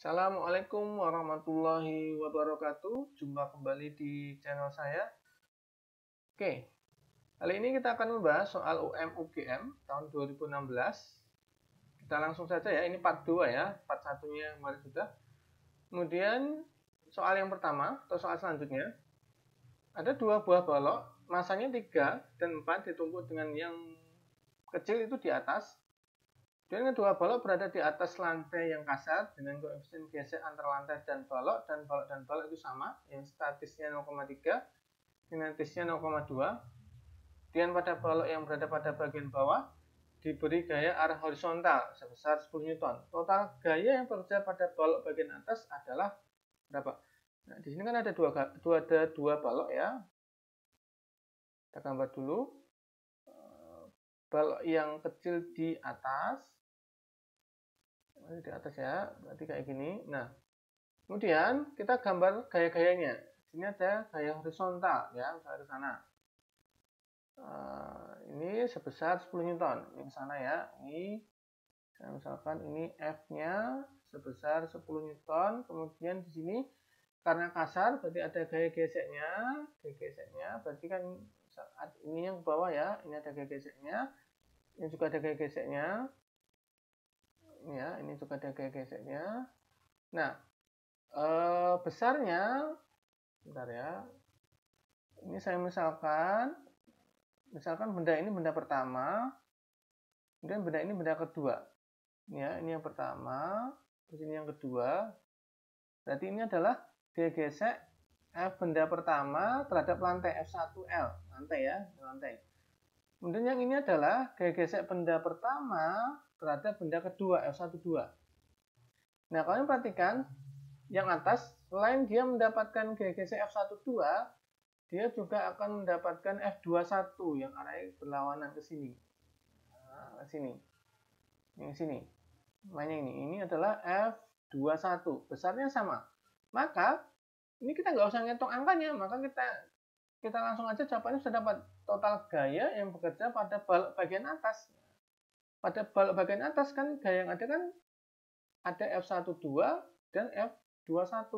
Assalamualaikum warahmatullahi wabarakatuh. Jumpa kembali di channel saya. Oke, kali ini kita akan membahas soal UM/UGM tahun 2016. Kita langsung saja ya, ini part 2 ya, part 1-nya kemarin sudah. Kemudian soal yang pertama atau soal selanjutnya, ada dua buah balok, masanya 3 dan 4 ditumpuk dengan yang kecil itu di atas. Dan kedua balok berada di atas lantai yang kasar dengan koefisien gesek antara lantai dan balok itu sama, yang statisnya 0,3, kinetisnya 0,2. Dan pada balok yang berada pada bagian bawah diberi gaya arah horizontal sebesar 10 Newton. Total gaya yang bekerja pada balok bagian atas adalah berapa? Nah, di sini kan ada dua balok ya. Kita gambar dulu. Balok yang kecil di atas ya, berarti kayak gini. Nah, kemudian kita gambar gaya-gayanya. Ini ada gaya horizontal ya, misalnya ke sana. Ini sebesar 10 Newton. Ini ke sana ya. Ini misalkan ini F-nya sebesar 10 Newton. Kemudian di sini karena kasar berarti ada gaya geseknya. Gaya geseknya berarti kan ini yang ke bawah ya. Ini ada gaya geseknya. Ini juga ada gaya geseknya. Ya, ini juga ada gaya geseknya. Nah, besarnya, bentar ya. Ini saya misalkan benda ini benda pertama, kemudian benda ini benda kedua. Ya, ini yang pertama, terus ini yang kedua. Berarti ini adalah gaya gesek F benda pertama terhadap lantai F1L, lantai ya, lantai. Kemudian yang ini adalah gaya gesek benda pertama terhadap benda kedua F12. Nah, kalian perhatikan yang atas, selain dia mendapatkan gaya gesek F12, dia juga akan mendapatkan F21 yang arahnya berlawanan ke sini. Nah, ke sini. Yang sini. Namanya ini adalah F21. Besarnya sama. Maka ini kita nggak usah ngitung angkanya, maka kita langsung aja jawabannya sudah dapat total gaya yang bekerja pada balok bagian atas. Pada balok bagian atas kan gaya yang ada kan ada F12 dan F21.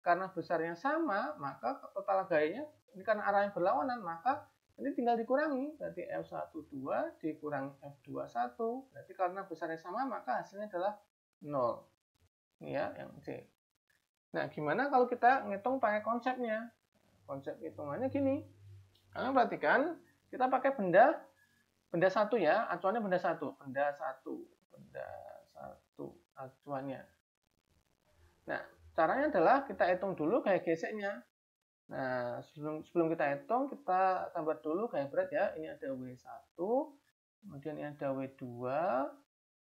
Karena besarnya sama, maka total gayanya ini karena arahnya berlawanan, maka ini tinggal dikurangi. Berarti F12 dikurangi F21. Berarti karena besarnya sama, maka hasilnya adalah 0. Ini ya, yang C. Nah, gimana kalau kita ngitung pakai konsepnya? Konsep hitungannya gini. Kalian perhatikan, kita pakai benda satu ya, acuannya benda satu acuannya. Nah, caranya adalah kita hitung dulu gaya geseknya. Nah, sebelum kita hitung, kita gambar dulu gaya berat ya. Ini ada W1, kemudian ini ada W2,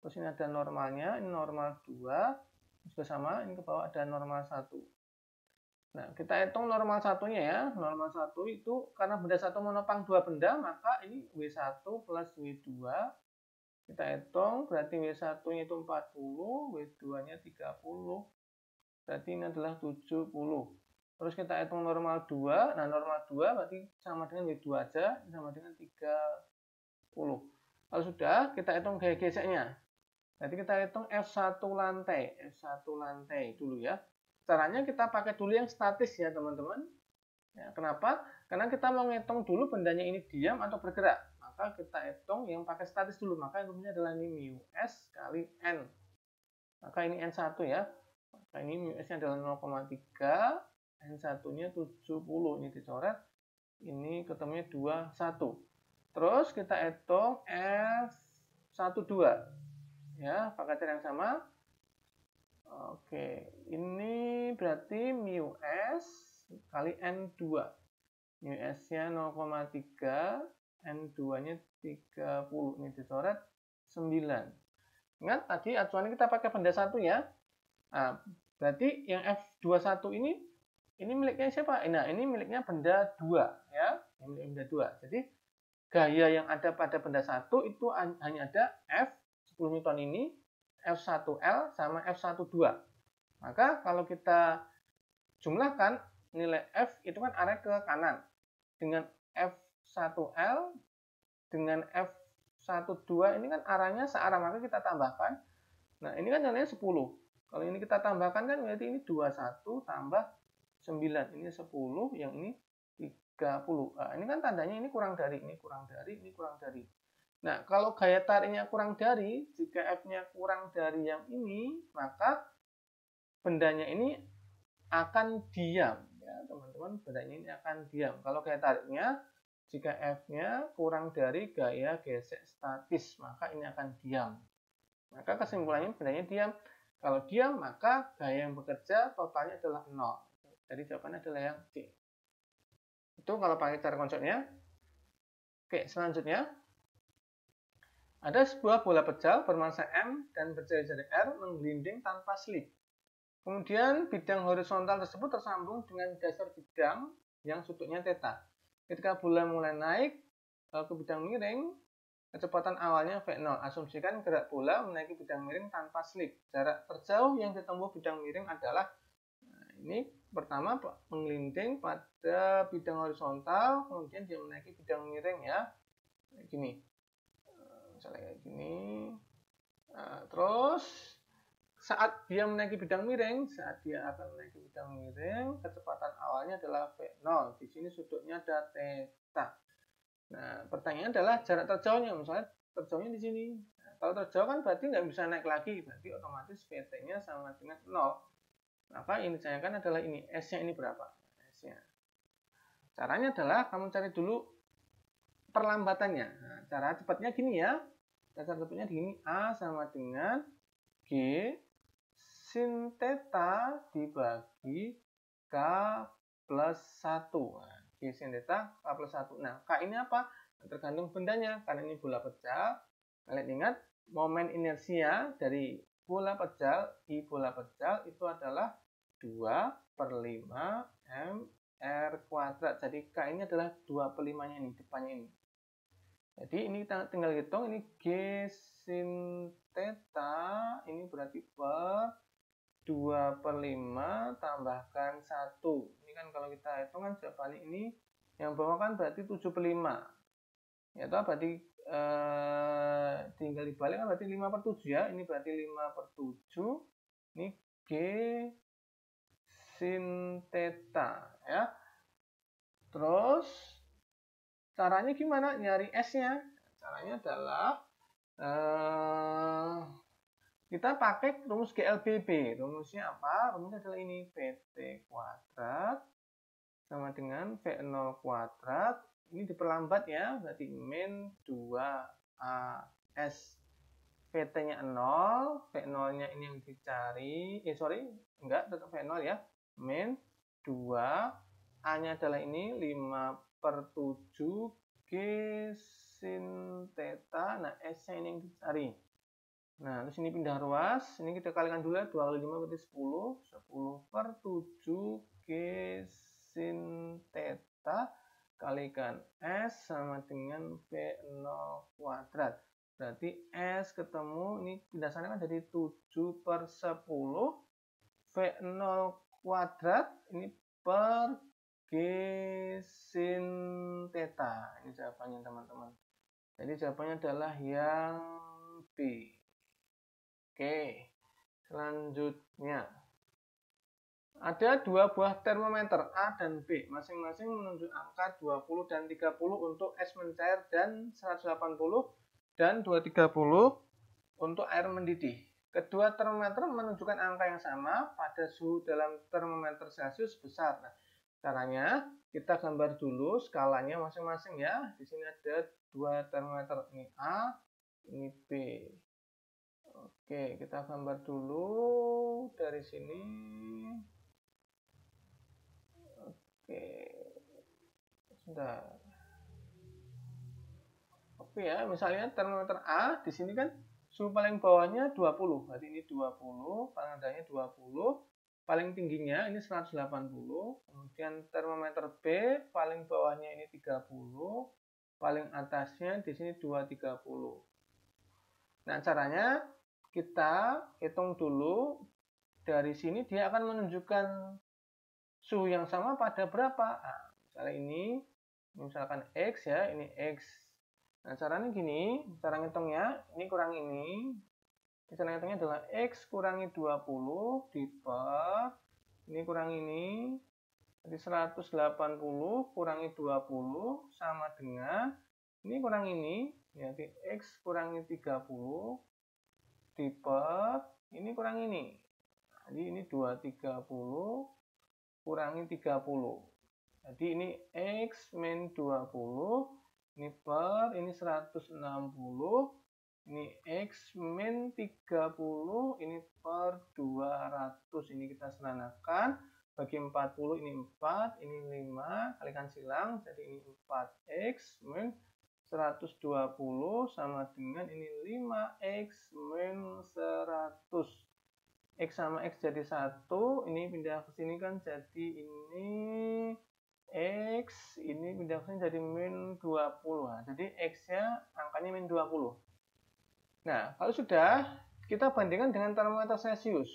terus ini ada normalnya, ini normal 2, juga sama, ini ke bawah ada normal 1. Nah, kita hitung normal satunya ya. Normal 1 itu karena benda satu menopang dua benda, maka ini W1 plus W2. Kita hitung, berarti W1-nya itu 40, W2-nya 30. Berarti ini adalah 70. Terus kita hitung normal 2. Nah, normal 2 berarti sama dengan W2 aja, sama dengan 30. Kalau sudah, kita hitung gaya geseknya. Berarti kita hitung F1 lantai dulu ya. Caranya kita pakai dulu yang statis ya teman-teman. Ya, kenapa? Karena kita mau ngitung dulu bendanya ini diam atau bergerak. Maka kita hitung yang pakai statis dulu. Maka yang rumusnya adalah ini mu S kali N. Maka ini N1 ya. Maka ini mu S-nya adalah 0,3. N1-nya 70. Ini dicoret. Ini ketemunya 21. Terus kita hitung F12. Ya, pakai cara yang sama. Oke, ini berarti mu S kali N2. Mu S-nya 0,3, N2-nya 30. Ini dicoret 9. Ingat tadi acuannya kita pakai benda satu ya. Nah, berarti yang F21 ini miliknya siapa? Nah, ini miliknya benda 2 ya. Ini milik benda 2. Jadi gaya yang ada pada benda satu itu hanya ada F10 Newton ini, F1L sama F12. Maka kalau kita jumlahkan nilai F itu kan arah ke kanan. Dengan F1L dengan F12 ini kan arahnya searah, maka kita tambahkan. Nah, ini kan nilainya 10. Kalau ini kita tambahkan kan berarti ini 21 tambah 9. Ini 10, yang ini 30. Nah, ini kan tandanya ini kurang dari, ini kurang dari, ini kurang dari. Nah, kalau gaya tariknya kurang dari, jika F-nya kurang dari yang ini, maka bendanya ini akan diam. Ya, teman-teman, bendanya ini akan diam. Kalau gaya tariknya, jika F-nya kurang dari gaya gesek statis, maka ini akan diam. Maka kesimpulannya bendanya diam. Kalau diam, maka gaya yang bekerja totalnya adalah 0. Jadi jawabannya adalah yang C. Itu kalau pakai cara konsepnya. Oke, selanjutnya. Ada sebuah bola pejal bermassa M dan berjari-jari R menggelinding tanpa slip. Kemudian bidang horizontal tersebut tersambung dengan dasar bidang yang sudutnya θ. Ketika bola mulai naik ke bidang miring, kecepatan awalnya V0. Asumsikan gerak bola menaiki bidang miring tanpa slip. Jarak terjauh yang ditempuh bidang miring adalah, ini pertama menggelinding pada bidang horizontal, kemudian dia menaiki bidang miring ya. Gini. Misalnya kayak gini. Nah, terus saat dia menaiki bidang miring, kecepatan awalnya adalah V0. Di sini sudutnya ada θ. Nah, pertanyaannya adalah jarak terjauhnya. Misalnya terjauhnya di sini. Nah, kalau terjauh kan berarti nggak bisa naik lagi. Berarti otomatis Vt-nya sama dengan 0. Maka yang ditanyakan adalah ini. S-nya ini berapa? S-nya. Caranya adalah kamu cari dulu perlambatannya. Nah, cara cepatnya gini ya. Cara cepatnya gini. A sama dengan G sin theta dibagi K plus 1. Nah, G sin theta K plus 1. Nah, K ini apa? Tergantung bendanya. Karena ini bola pejal. Kalian ingat, momen inersia dari bola pejal, I bola pejal itu adalah 2/5 mr kuadrat. Jadi K ini adalah 2/5-nya ini, depannya ini. Jadi ini kita tinggal hitung, ini G sin theta, ini berarti per 2/5 tambahkan 1. Ini kan kalau kita hitung kan jawabannya ini, yang bawah kan berarti 7/5. Ya toh, berarti tinggal dibalik kan berarti 5/7 ya. Ini berarti 5/7. Ini G sin theta ya. Terus caranya gimana nyari S-nya? Caranya adalah kita pakai rumus GLBB. Rumusnya apa? Rumusnya adalah ini, VT kuadrat sama dengan V0 kuadrat. Ini diperlambat ya, berarti min 2AS. VT-nya 0, V0-nya ini yang dicari. Tetap V0 ya. Min 2, A-nya adalah ini 5/7 G sin theta. Nah, S-nya ini yang dicari. Nah, terus ini pindah ruas. Ini kita kalikan dulu ya. 2 kali 5 berarti 10. 10/7 G sin theta kalikan S sama dengan V0 kuadrat. Berarti S ketemu, ini pindah sana kan jadi 7/10 V0 kuadrat. Ini per G sin theta. Ini jawabannya teman-teman. Jadi jawabannya adalah yang B. Oke, selanjutnya. Ada dua buah termometer A dan B. Masing-masing menunjuk angka 20 dan 30 untuk es mencair dan 180 dan 230 untuk air mendidih. Kedua termometer menunjukkan angka yang sama pada suhu dalam termometer Celcius besar. Nah, caranya kita gambar dulu skalanya masing-masing ya. Di sini ada dua termometer, ini A, ini B. Oke, kita gambar dulu dari sini. Oke, sudah. Oke ya, misalnya termometer A di sini kan suhu paling bawahnya 20. Berarti ini 20, paling rendahnya 20. Paling tingginya ini 180. Kemudian termometer B paling bawahnya ini 30. Paling atasnya di sini 230. Nah, caranya kita hitung dulu. Dari sini dia akan menunjukkan suhu yang sama pada berapa. Nah, misalnya ini misalkan X ya, ini X. Nah, caranya gini, cara ngitungnya, ini kurang ini. Kisaran yang tengahnya adalah X kurangi 20 diper, ini kurang ini, jadi 180 kurangi 20 sama dengan, ini kurang ini, jadi X kurangi 30 diper, ini kurang ini. Jadi ini 230 kurangi 30. Jadi ini X min 20, ini per, ini 160, ini X min 30, ini per 200. Ini kita sederhanakan, bagi 40 ini 4, ini 5, kalikan silang, jadi ini 4X min 120 sama dengan ini 5X min 100. X sama X jadi 1, ini pindah ke sini kan jadi ini X, ini pindah ke sini jadi min 20. Nah, jadi X-nya angkanya min 20. Nah, kalau sudah, kita bandingkan dengan termometer Celcius.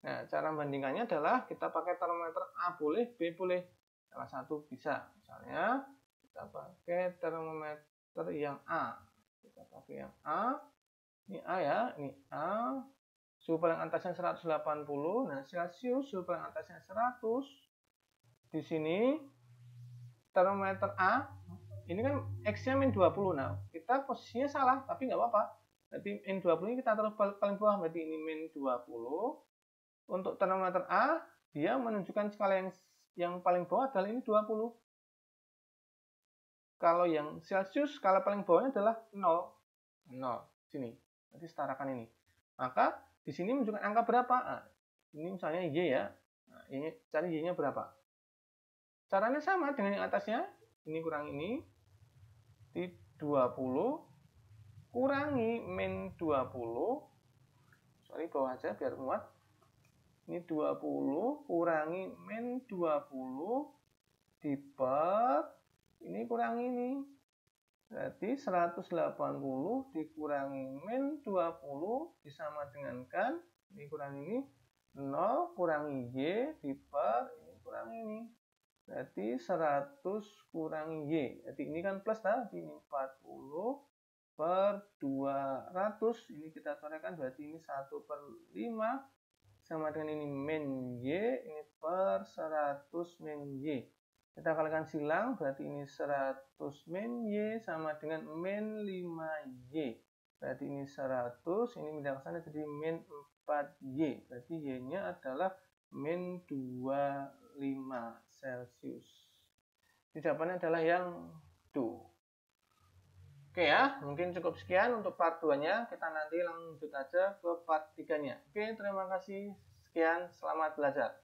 Nah, cara membandingkannya adalah kita pakai termometer A boleh, B boleh. Salah satu bisa. Misalnya, kita pakai termometer yang A. Kita pakai yang A. Ini A ya, ini A. Suhu paling atasnya 180. Nah, Celcius suhu paling atasnya 100. Di sini termometer A ini kan X-nya min 20. Nah, kita posisinya salah, tapi nggak apa-apa. Berarti min 20 ini kita taruh paling bawah, berarti ini min 20. Untuk termometer A, dia menunjukkan skala yang paling bawah adalah ini 20. Kalau yang Celcius, skala paling bawahnya adalah 0. 0. Sini. Nanti setarakan ini. Maka di sini menunjukkan angka berapa? Nah, ini misalnya Y ya. Nah, ini cari Y-nya berapa? Caranya sama dengan yang atasnya. Ini kurang ini. Di 20 kurangi min 20. Sorry, bawah aja biar muat. Ini 20 kurangi min 20 diper. Ini kurang ini. Berarti 180 dikurangi min 20 disama dengan kan, ini kurang ini, 0 kurangi Y diper, ini kurang ini. Berarti 100 kurangi Y. Jadi ini kan plus tadi, ini 40 per 200. Ini kita corekan, berarti ini 1/5 sama dengan ini min Y, ini per 100 min Y. Kita kalikan silang, berarti ini 100 min Y sama dengan min 5Y. Berarti ini 100, ini pindah ke sana jadi min 4Y. Berarti Y-nya adalah min 25 Celcius. Jawabannya adalah yang D. Oke ya, mungkin cukup sekian untuk part 2-nya. Kita nanti lanjut aja ke part 3-nya. Oke, terima kasih. Sekian, selamat belajar.